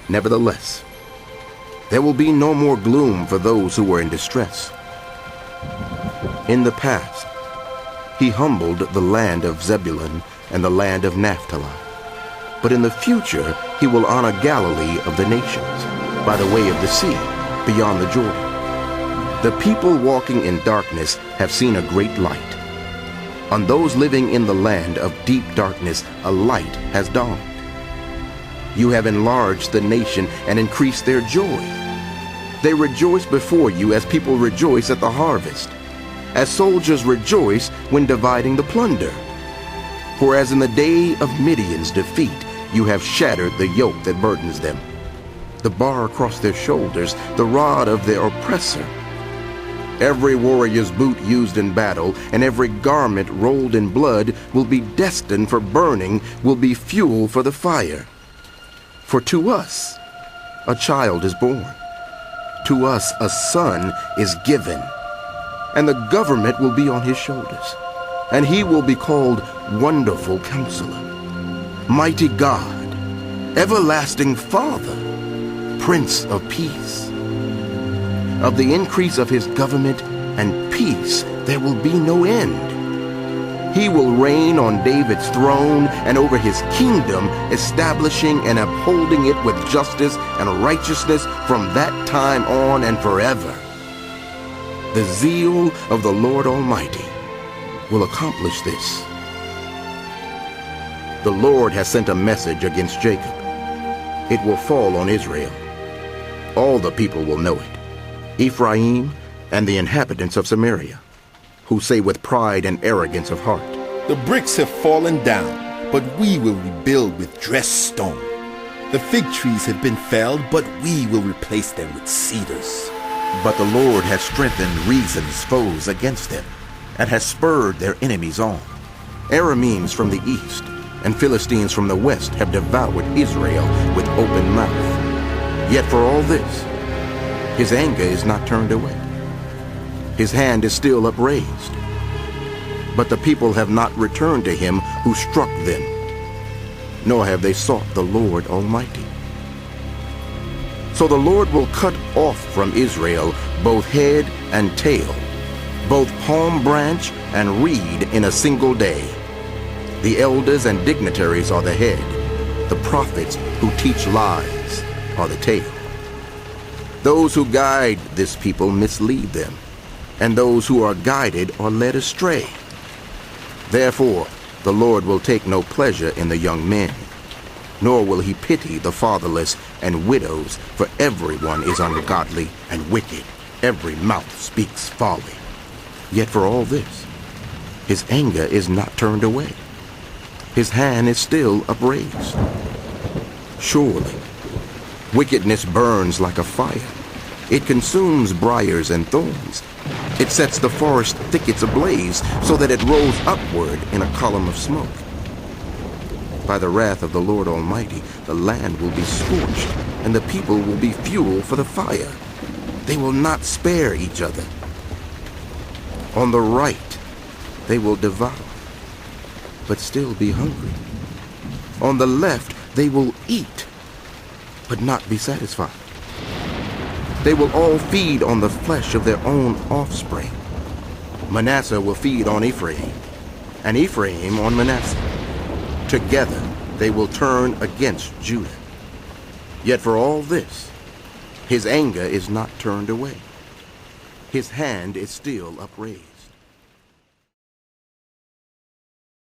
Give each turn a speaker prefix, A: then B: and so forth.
A: Nevertheless, there will be no more gloom for those who are in distress. In the past, he humbled the land of Zebulun and the land of Naphtali. But in the future, he will honor Galilee of the nations, by the way of the sea, beyond the Jordan. The people walking in darkness have seen a great light. On those living in the land of deep darkness, a light has dawned. You have enlarged the nation and increased their joy. They rejoice before you as people rejoice at the harvest, as soldiers rejoice when dividing the plunder. For as in the day of Midian's defeat, you have shattered the yoke that burdens them, the bar across their shoulders, the rod of their oppressor. Every warrior's boot used in battle and every garment rolled in blood will be destined for burning, will be fuel for the fire. For to us a child is born, to us a son is given, and the government will be on his shoulders, and he will be called Wonderful Counselor, Mighty God, Everlasting Father, Prince of Peace. Of the increase of his government and peace there will be no end. He will reign on David's throne and over his kingdom, establishing and upholding it with justice and righteousness from that time on and forever. The zeal of the Lord Almighty will accomplish this. The Lord has sent a message against Jacob. It will fall on Israel. All the people will know it, Ephraim and the inhabitants of Samaria, who say with pride and arrogance of heart,
B: The bricks have fallen down, but we will rebuild with dressed stone. The fig trees have been felled, but we will replace them with cedars.
A: But the Lord has strengthened Rezon's foes against them, and has spurred their enemies on. Arameans from the east and Philistines from the west have devoured Israel with open mouth. Yet for all this, his anger is not turned away. His hand is still upraised. But the people have not returned to him who struck them, nor have they sought the Lord Almighty. So the Lord will cut off from Israel both head and tail, both palm branch and reed in a single day. The elders and dignitaries are the head. The prophets who teach lies are the tail. Those who guide this people mislead them, and those who are guided are led astray. Therefore, the Lord will take no pleasure in the young men, nor will he pity the fatherless and widows, for everyone is ungodly and wicked. Every mouth speaks folly. Yet for all this, his anger is not turned away. His hand is still upraised. Surely, wickedness burns like a fire. It consumes briars and thorns. It sets the forest thickets ablaze, so that it rolls upward in a column of smoke. By the wrath of the Lord Almighty, the land will be scorched, and the people will be fuel for the fire. They will not spare each other. On the right, they will devour, but still be hungry. On the left, they will eat, but not be satisfied. They will all feed on the flesh of their own offspring. Manasseh will feed on Ephraim, and Ephraim on Manasseh. Together they will turn against Judah. Yet for all this, his anger is not turned away. His hand is still upraised.